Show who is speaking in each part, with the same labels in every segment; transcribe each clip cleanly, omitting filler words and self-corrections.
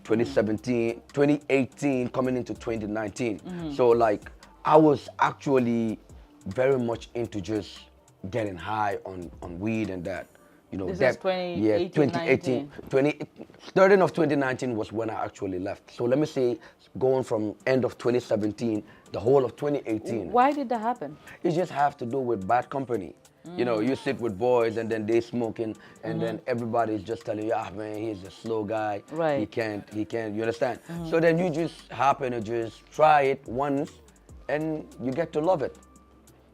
Speaker 1: 2017, 2018, coming into 2019. So like I was actually very much into just getting high on weed and that. You know,
Speaker 2: This
Speaker 1: that,
Speaker 2: is 2018,
Speaker 1: yeah, 2018,
Speaker 2: 19.
Speaker 1: 20, starting of 2019 was when I actually left. So let me say, going from end of 2017, the whole of 2018.
Speaker 2: Why did that happen?
Speaker 1: It just have to do with bad company. You know, you sit with boys and then they smoking and then everybody's just telling you, ah man, he's a slow guy.
Speaker 2: Right.
Speaker 1: He can't, you understand? So then you just happen to just try it once and you get to love it.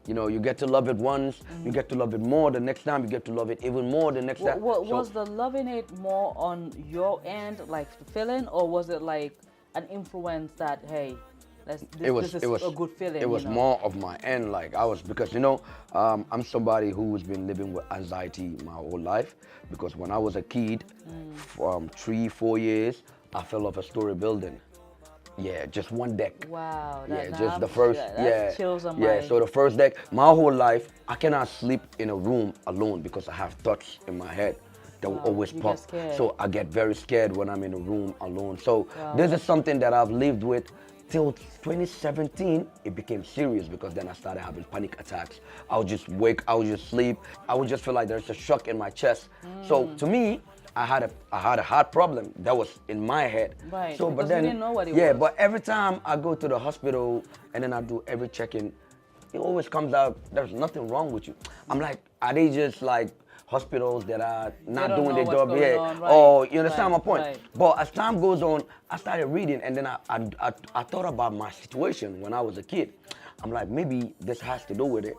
Speaker 1: You know, you get to love it once, you get to love it more the next time, you get to love it even more the next time.
Speaker 2: Was the loving it more on your end, like the feeling, or was it like an influence that, hey, this is a good feeling?
Speaker 1: It was
Speaker 2: you know?
Speaker 1: more of my end, like I was, because you know, I'm somebody who's been living with anxiety my whole life, because when I was a kid, from 3-4 years, I fell off a story building. Yeah, just one deck.
Speaker 2: Wow.
Speaker 1: Yeah,
Speaker 2: That,
Speaker 1: just the first.
Speaker 2: that chills on
Speaker 1: yeah.
Speaker 2: my.
Speaker 1: So the first deck, my whole life, I cannot sleep in a room alone because I have thoughts in my head that will always
Speaker 2: you
Speaker 1: pop.
Speaker 2: get scared.
Speaker 1: So I get very scared when I'm in a room alone. So this is something that I've lived with till 2017. It became serious because then I started having panic attacks. I would just wake, I would just sleep. I would just feel like there's a shock in my chest. So to me, I had a heart problem that was in my head.
Speaker 2: Right,
Speaker 1: So,
Speaker 2: because
Speaker 1: but then,
Speaker 2: you didn't know what it
Speaker 1: yeah,
Speaker 2: was.
Speaker 1: but every time I go to the hospital and then I do every check-in, it always comes out there's nothing wrong with you. I'm like, are they just like hospitals that are not
Speaker 2: don't
Speaker 1: doing
Speaker 2: know
Speaker 1: their
Speaker 2: what's
Speaker 1: job?
Speaker 2: going
Speaker 1: Yeah.
Speaker 2: on, right,
Speaker 1: Oh, you understand
Speaker 2: right,
Speaker 1: my point?
Speaker 2: right.
Speaker 1: But as time goes on, I started reading and then I thought about my situation when I was a kid. I'm like, maybe this has to do with it.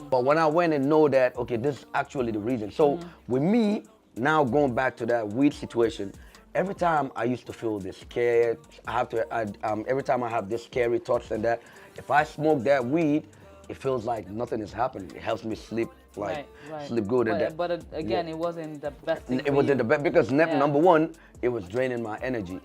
Speaker 1: But when I went and know that, okay, this is actually the reason. So with me, now going back to that weed situation, every time I used to feel this scared, every time I have this scary thoughts and that, if I smoke that weed, it feels like nothing is happening. It helps me sleep, like
Speaker 2: right.
Speaker 1: sleep good. And that.
Speaker 2: But again, it wasn't the best thing.
Speaker 1: It wasn't the best because
Speaker 2: Yeah.
Speaker 1: number one, it was draining my energy.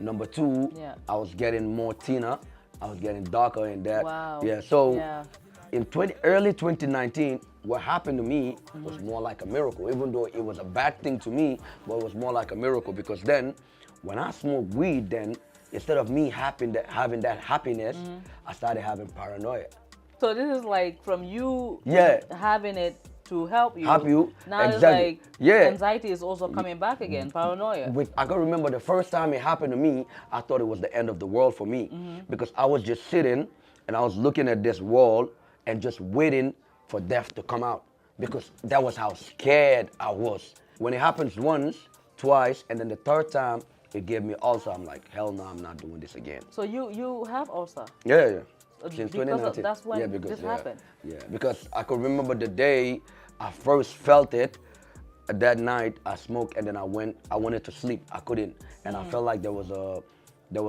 Speaker 1: Number two,
Speaker 2: Yeah.
Speaker 1: I was getting more thinner. I was getting darker in that.
Speaker 2: Wow.
Speaker 1: Yeah. So
Speaker 2: Yeah.
Speaker 1: in early 2019, what happened to me was more like a miracle. Even though it was a bad thing to me, but it was more like a miracle because then, when I smoked weed, then instead of me having that happiness, I started having paranoia.
Speaker 2: So this is like from you
Speaker 1: Yeah.
Speaker 2: having it to help you.
Speaker 1: Help you,
Speaker 2: Now
Speaker 1: exactly.
Speaker 2: it's like
Speaker 1: Yeah.
Speaker 2: anxiety is also coming back again, paranoia.
Speaker 1: I can remember the first time it happened to me, I thought it was the end of the world for me because I was just sitting and I was looking at this wall and just waiting for death to come out because that was how scared I was. When it happens once, twice, and then the third time, it gave me ulcer. I'm like, hell no, I'm not doing this again.
Speaker 2: So you have ulcer.
Speaker 1: Yeah. Since
Speaker 2: Because
Speaker 1: 2019.
Speaker 2: that's when
Speaker 1: yeah, because,
Speaker 2: this
Speaker 1: yeah,
Speaker 2: happened.
Speaker 1: Yeah, because I could remember the day I first felt it. That night I smoked and then I wanted to sleep. I couldn't. And I felt like there was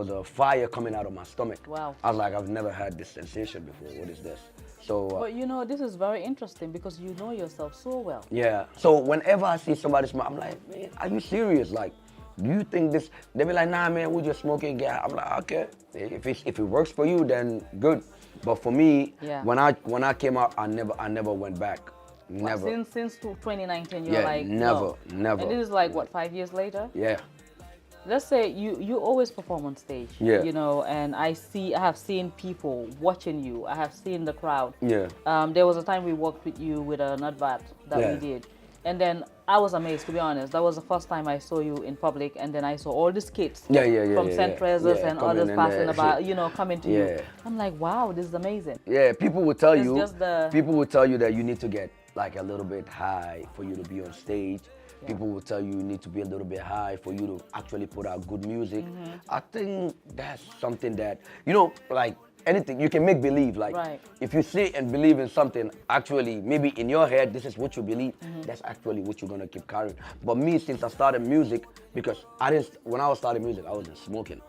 Speaker 1: a fire coming out of my stomach.
Speaker 2: Wow.
Speaker 1: I was like, I've never had this sensation before. What is this? So
Speaker 2: But you know, this is very interesting because you know yourself so well.
Speaker 1: yeah. So whenever I see somebody smoke, I'm like, man, are you serious? Like, do you think this? They be like, nah, man, we just smoking gas. I'm like, okay. If it works for you, then good. But for me,
Speaker 2: Yeah.
Speaker 1: when I came out, I never went back. Never.
Speaker 2: Since 2019, you're
Speaker 1: Yeah,
Speaker 2: like
Speaker 1: never,
Speaker 2: no.
Speaker 1: never.
Speaker 2: And this is like what, 5 years later?
Speaker 1: Yeah.
Speaker 2: Let's say you always perform on stage.
Speaker 1: Yeah.
Speaker 2: You know, and I have seen people watching you. I have seen the crowd.
Speaker 1: Yeah.
Speaker 2: There was a time we worked with you with an advert that
Speaker 1: Yeah.
Speaker 2: we did. And then I was amazed, to be honest. That was the first time I saw you in public, and then I saw all these kids
Speaker 1: Yeah,
Speaker 2: from St. Teresa's and
Speaker 1: coming
Speaker 2: others
Speaker 1: in
Speaker 2: passing
Speaker 1: there.
Speaker 2: about, you know, coming to you.
Speaker 1: Yeah.
Speaker 2: I'm like, wow, this is amazing.
Speaker 1: Yeah, people will tell
Speaker 2: It's
Speaker 1: you.
Speaker 2: just the-
Speaker 1: People will tell you that you need to get like a little bit high for you to be on stage. People will tell you need to be a little bit high for you to actually put out good music. I think that's something that, you know, like anything, you can make believe. Like,
Speaker 2: Right.
Speaker 1: if you see and believe in something, actually, maybe in your head, this is what you believe. That's actually what you're gonna keep carrying. But me, since I started music, because when I was starting music, I wasn't smoking.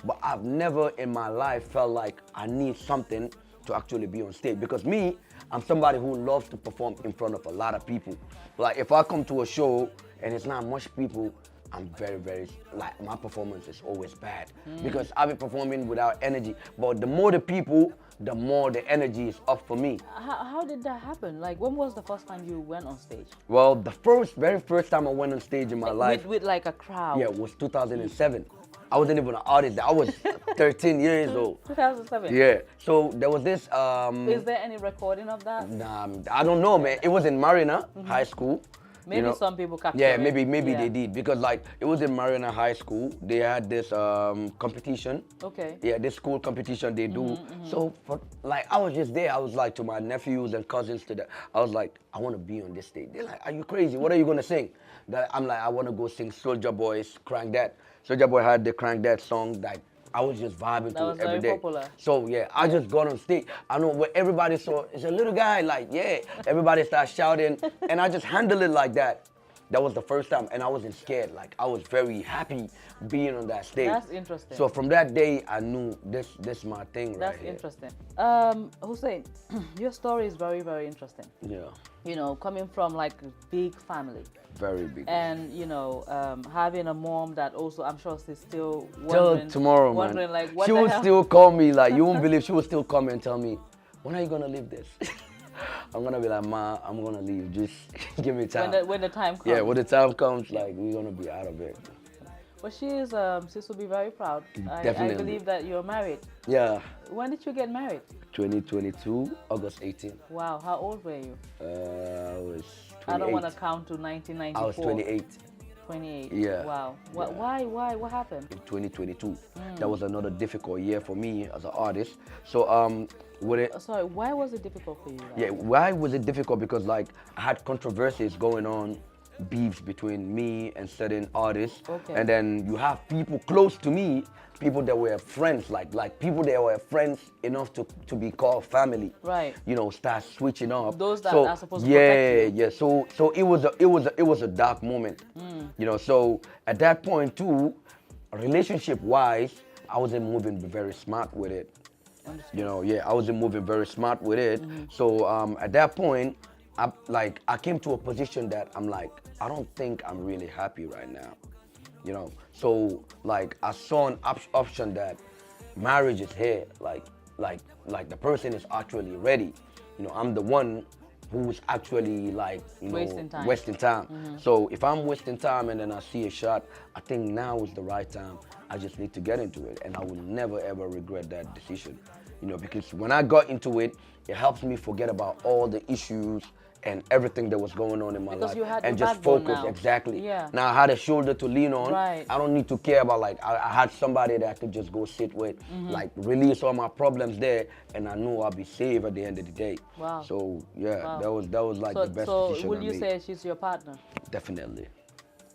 Speaker 1: But I've never in my life felt like I need something to actually be on stage. Because me, I'm somebody who loves to perform in front of a lot of people. Like, if I come to a show and it's not much people, I'm very, like, my performance is always bad because I'll be performing without energy. But the more the people, the more the energy is up for me.
Speaker 2: How did that happen? Like, when was the first time you went on stage?
Speaker 1: Well, the very first time I went on stage in my life,
Speaker 2: With like a crowd?
Speaker 1: yeah, was 2007. I wasn't even an artist. I was 13 years old.
Speaker 2: 2007.
Speaker 1: Yeah. So there was this.
Speaker 2: Is there any recording of that?
Speaker 1: Nah, I don't know, man. It was in Marina High School.
Speaker 2: Maybe some people captured
Speaker 1: Yeah,
Speaker 2: it.
Speaker 1: maybe they did, because like it was in Marina High School. They had this competition.
Speaker 2: Okay.
Speaker 1: Yeah, this school competition they do. So for like I was just there. I was like to my nephews and cousins to that. I was like, I want to be on this stage. They're like, are you crazy? What are you gonna sing? I'm like, I want to go sing Soulja Boy's Crank That. Soulja Boy had the Crank That song that I was just vibing to it every day.
Speaker 2: Popular.
Speaker 1: So yeah, I just got on stage. I know where everybody saw it's a little guy, like yeah. Everybody started shouting, and I just handled it like that. That was the first time, and I wasn't scared. Like I was very happy being on that stage.
Speaker 2: That's interesting.
Speaker 1: So from that day, I knew this my thing right here.
Speaker 2: That's interesting. Hussein, your story is very, very interesting.
Speaker 1: Yeah.
Speaker 2: You know, coming from like a big family.
Speaker 1: Very big.
Speaker 2: And you know, having a mom that also, I'm sure she's still
Speaker 1: till tomorrow,
Speaker 2: wondering
Speaker 1: man.
Speaker 2: like what
Speaker 1: she
Speaker 2: the
Speaker 1: would
Speaker 2: hell?
Speaker 1: still call me, like you won't believe. She would still call me and tell me, when are you gonna leave this? I'm gonna be like, Ma, I'm gonna leave. Just give me time.
Speaker 2: When the time comes.
Speaker 1: Yeah, when the time comes, like we're gonna be out of it.
Speaker 2: But sis will be very proud.
Speaker 1: Definitely.
Speaker 2: I believe that you're married.
Speaker 1: Yeah.
Speaker 2: When did you get married?
Speaker 1: 2022, August 18.
Speaker 2: Wow, how old were you?
Speaker 1: I was 28.
Speaker 2: I don't want to count to 1994.
Speaker 1: I was 28.
Speaker 2: 28.
Speaker 1: Yeah.
Speaker 2: Wow.
Speaker 1: Yeah.
Speaker 2: Why? What happened?
Speaker 1: In 2022. That was another difficult year for me as an artist. So with it.
Speaker 2: Sorry, why was it difficult for you?
Speaker 1: Yeah, why was it difficult? Because like I had controversies going on, beefs between me and certain artists.
Speaker 2: Okay.
Speaker 1: And then you have people close to me, people that were friends, like people that were friends enough to be called family.
Speaker 2: Right.
Speaker 1: You know, start switching up.
Speaker 2: Those that are supposed to
Speaker 1: yeah,
Speaker 2: protect you.
Speaker 1: yeah. So it was a dark moment. You know, so at that point too, relationship wise, I wasn't moving very smart with it.
Speaker 2: Understood.
Speaker 1: You know, yeah, I wasn't moving very smart with it. So at that point, I came to a position that I'm like, I don't think I'm really happy right now. You know, so like I saw an option that marriage is here. Like the person is actually ready. You know, I'm the one who's actually like, you know, wasting time. So if I'm wasting time and then I see a shot, I think now is the right time. I just need to get into it, and I will never ever regret that decision. You know, because when I got into it, it helps me forget about all the issues and everything that was going on in my life, and just focus. Exactly.
Speaker 2: Yeah.
Speaker 1: Now I had a shoulder to lean on.
Speaker 2: Right.
Speaker 1: I don't need to care about like I had somebody that I could just go sit with, like release all my problems there, and I knew I'll be safe at the end of the day.
Speaker 2: Wow.
Speaker 1: So yeah, that was like the best
Speaker 2: so
Speaker 1: decision.
Speaker 2: So would you
Speaker 1: I made.
Speaker 2: say she's your partner?
Speaker 1: Definitely.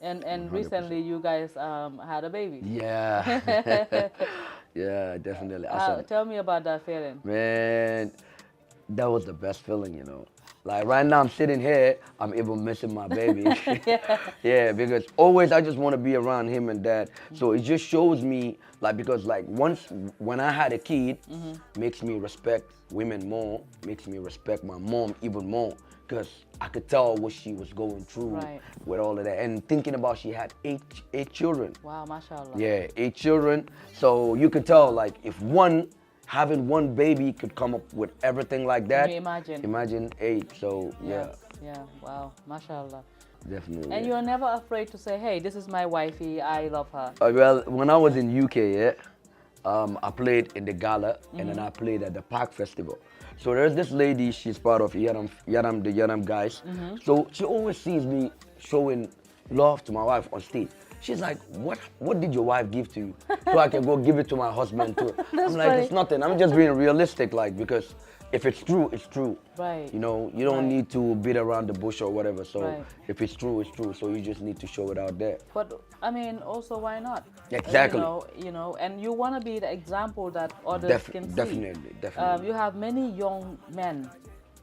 Speaker 2: And
Speaker 1: 100%.
Speaker 2: recently you guys had a baby.
Speaker 1: Yeah. Yeah, definitely.
Speaker 2: Tell me about that feeling.
Speaker 1: Man, that was the best feeling, you know. Like right now I'm sitting here, I'm even missing my baby. Yeah, because always I just want to be around him and dad. So it just shows me, like, because like when I had a kid, makes me respect women more, makes me respect my mom even more. Because I could tell what she was going through with all of that. And thinking about she had eight children.
Speaker 2: Wow, mashallah.
Speaker 1: Yeah, 8 children. So you could tell, like, if having one baby could come up with everything like that.
Speaker 2: Can you imagine?
Speaker 1: Imagine 8. So yeah.
Speaker 2: Yeah, wow, mashallah.
Speaker 1: Definitely.
Speaker 2: And you're never afraid to say, hey, this is my wifey, I love her.
Speaker 1: Well, when I was in UK, yeah, I played in the gala, and then I played at the Park Festival. So there's this lady, she's part of Yaram guys. So she always sees me showing love to my wife on stage. She's like, what did your wife give to you? So I can go give it to my husband too. I'm like,
Speaker 2: funny.
Speaker 1: It's nothing. I'm just being realistic, like, because if it's true, it's true.
Speaker 2: Right.
Speaker 1: You know, you don't need to beat around the bush or whatever. So if it's true, it's true. So you just need to show it out there.
Speaker 2: But I mean, also, why not?
Speaker 1: Exactly.
Speaker 2: You know, and you want to be the example that others can see.
Speaker 1: Definitely.
Speaker 2: You have many young men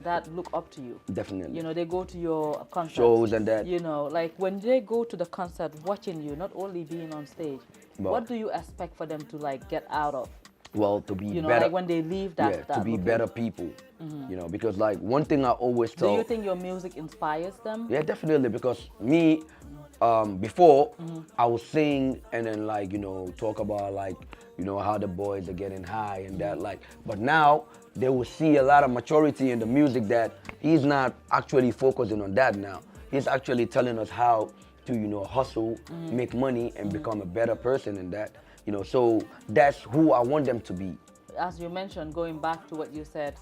Speaker 2: that look up to you.
Speaker 1: Definitely.
Speaker 2: You know, they go to your concerts.
Speaker 1: Shows and that.
Speaker 2: You know, like when they go to the concert watching you, not only being on stage, what do you expect for them to like get out of?
Speaker 1: Well, to be
Speaker 2: better. Like when they leave that.
Speaker 1: To be better people. You know, because like one thing I always tell.
Speaker 2: Do you think your music inspires them?
Speaker 1: Yeah, definitely. Because me, before I was sing and then like, you know, talk about like, you know, how the boys are getting high and that, like, but now they will see a lot of maturity in the music that he's not actually focusing on that now. He's actually telling us how to, you know, hustle, make money, and become a better person in that. You know, so that's who I want them to be.
Speaker 2: As you mentioned, going back to what you said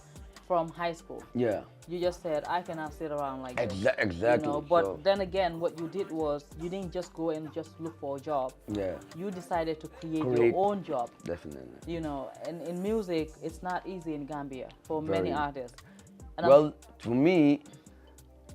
Speaker 2: from high school.
Speaker 1: Yeah.
Speaker 2: You just said, I cannot sit around like this.
Speaker 1: Exactly.
Speaker 2: You know, but then again, what you did was you didn't just go and just look for a job.
Speaker 1: Yeah.
Speaker 2: You decided to create your own job.
Speaker 1: Definitely.
Speaker 2: You know, and in music, it's not easy in Gambia for many artists. And
Speaker 1: well, to me,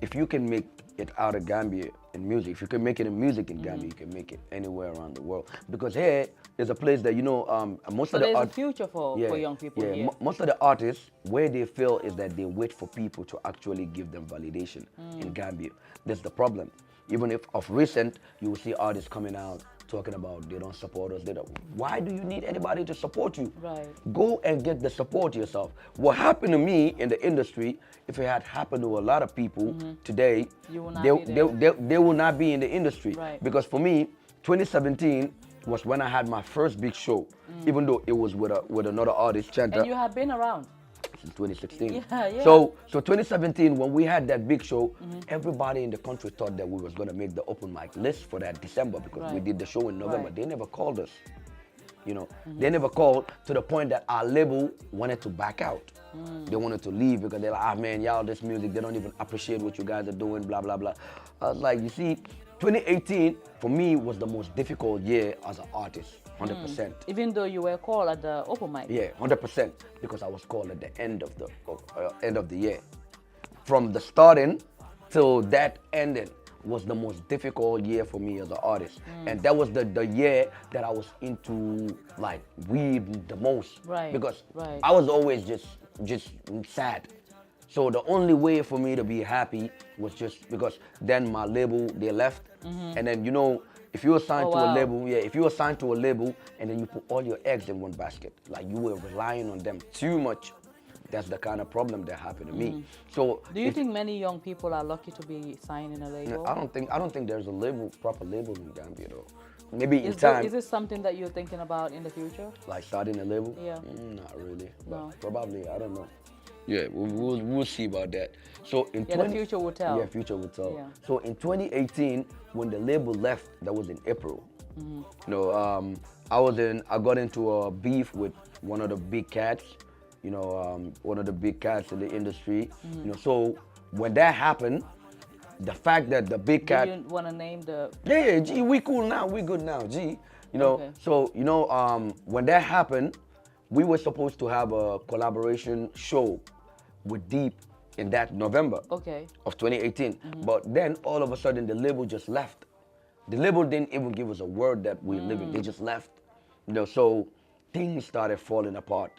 Speaker 1: if you can make it out of Gambia in music, if you can make it in music in Gambia, you can make it anywhere around the world. Because here is a place that, you know, most of the
Speaker 2: there's a future for young people here.
Speaker 1: Most of the artists, where they feel is that they wait for people to actually give them validation in Gambia. That's the problem. Even if of recent, you will see artists coming out talking about they don't support us. They don't. Why do you need anybody to support you?
Speaker 2: Right.
Speaker 1: Go and get the support yourself. What happened to me in the industry, if it had happened to a lot of people today, they will not be in the industry.
Speaker 2: Right.
Speaker 1: Because for me, 2017 was when I had my first big show, even though it was with another artist, Chanta.
Speaker 2: And you have been around.
Speaker 1: Since 2016.
Speaker 2: Yeah.
Speaker 1: So 2017, when we had that big show, everybody in the country thought that we was gonna make the open mic list for that December because we did the show in November.
Speaker 2: Right.
Speaker 1: They never called us. You know, they never called to the point that our label wanted to back out. They wanted to leave because they're like, ah man, y'all, this music, they don't even appreciate what you guys are doing, blah, blah, blah. I was like, you see, 2018 for me was the most difficult year as an artist, 100%.
Speaker 2: Even though you were called at the open mic?
Speaker 1: Yeah, 100%, because I was called at the end of the year. From the starting till that ending was the most difficult year for me as an artist. And that was the year that I was into like weed the most.
Speaker 2: Right.
Speaker 1: Because I was always just sad. So the only way for me to be happy was just because then my label, they left. And then, you know, if you were signed to a label, if you were signed to a label and then you put all your eggs in one basket, like you were relying on them too much, that's the kind of problem that happened to me. So
Speaker 2: do you think many young people are lucky to be signed in a label?
Speaker 1: I don't think there's a proper label in Gambia though. Maybe in time.
Speaker 2: Is this something that you're thinking about in the future?
Speaker 1: Like starting a label?
Speaker 2: Yeah.
Speaker 1: Not really.
Speaker 2: No.
Speaker 1: Probably, I don't know. Yeah, we'll see about that. So in
Speaker 2: the future will tell.
Speaker 1: Yeah, future will tell.
Speaker 2: Yeah.
Speaker 1: So in 2018, when the label left, that was in April. You know, I got into a beef with one of the big cats. You know, one of the big cats in the industry. You know, so when that happened, the fact that the big cat.
Speaker 2: Do you want to name the?
Speaker 1: Yeah, G, we cool now, we good now, G. You know, so you know, when that happened, we were supposed to have a collaboration show with Deep in that November of 2018. But then all of a sudden the label just left. The label didn't even give us a word that we're living. They just left. You know, so things started falling apart.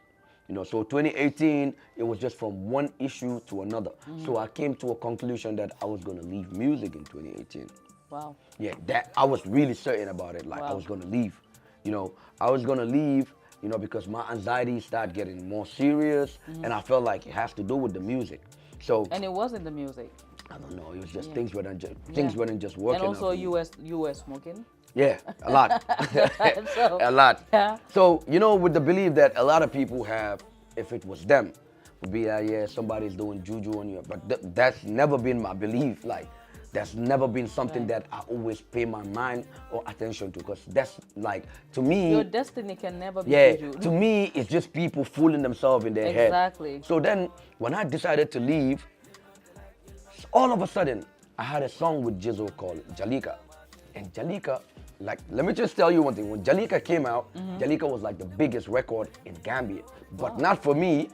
Speaker 1: You know, so 2018, it was just from one issue to another. So I came to a conclusion that I was gonna leave music in 2018.
Speaker 2: Wow.
Speaker 1: Yeah, that I was really certain about it. Like I was gonna leave. You know, I was gonna leave. You know, because my anxiety started getting more serious, and I felt like it has to do with the music. So.
Speaker 2: And it wasn't the music.
Speaker 1: I don't know. It was just things weren't just working.
Speaker 2: And also, you were smoking.
Speaker 1: Yeah, a lot.
Speaker 2: So,
Speaker 1: a lot.
Speaker 2: Yeah.
Speaker 1: So you know, with the belief that a lot of people have, if it was them, would be like, yeah, somebody's doing juju on you. But that's never been my belief. Like. That's never been something that I always pay my mind or attention to, because that's like, to me...
Speaker 2: Your destiny can never be
Speaker 1: juju. To me, it's just people fooling themselves in their head.
Speaker 2: Exactly.
Speaker 1: So then, when I decided to leave, all of a sudden, I had a song with Jizzle called Jalika. And Jalika, like, let me just tell you one thing. When Jalika came out, Jalika was like the biggest record in Gambia. But not for me,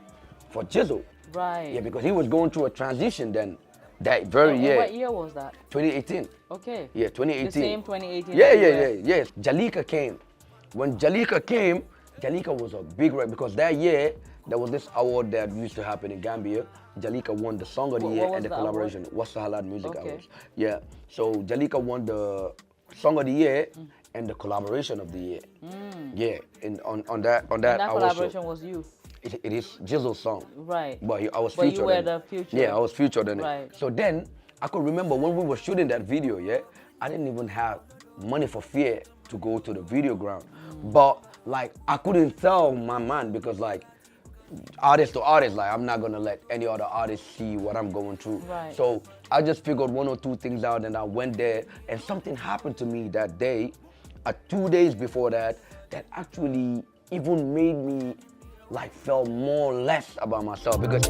Speaker 1: for Jizzle.
Speaker 2: Right.
Speaker 1: Yeah, because he was going through a transition then. That very year.
Speaker 2: What year was that?
Speaker 1: 2018.
Speaker 2: Okay.
Speaker 1: Yeah, 2018.
Speaker 2: The same 2018.
Speaker 1: Yes. Jalika came. When Jalika came, Jalika was a big record because that year there was this award that used to happen in Gambia. Jalika won the Song of the Year and the collaboration. What's the Halal Music Awards? Yeah. So Jalika won the Song of the Year and the collaboration of the year. Yeah. And on that
Speaker 2: and that collaboration was you.
Speaker 1: It is Jizzle's song.
Speaker 2: Right.
Speaker 1: But I was featured.
Speaker 2: But you were the future.
Speaker 1: Yeah, I was featured in it.
Speaker 2: Right.
Speaker 1: So then, I could remember when we were shooting that video, I didn't even have money for fare to go to the video ground. But, like, I couldn't tell my man because, like, artist to artist, like, I'm not going to let any other artist see what I'm going through.
Speaker 2: Right.
Speaker 1: So I just figured one or two things out and I went there and something happened to me that day. 2 days before that, that actually even made me like feel more less about myself because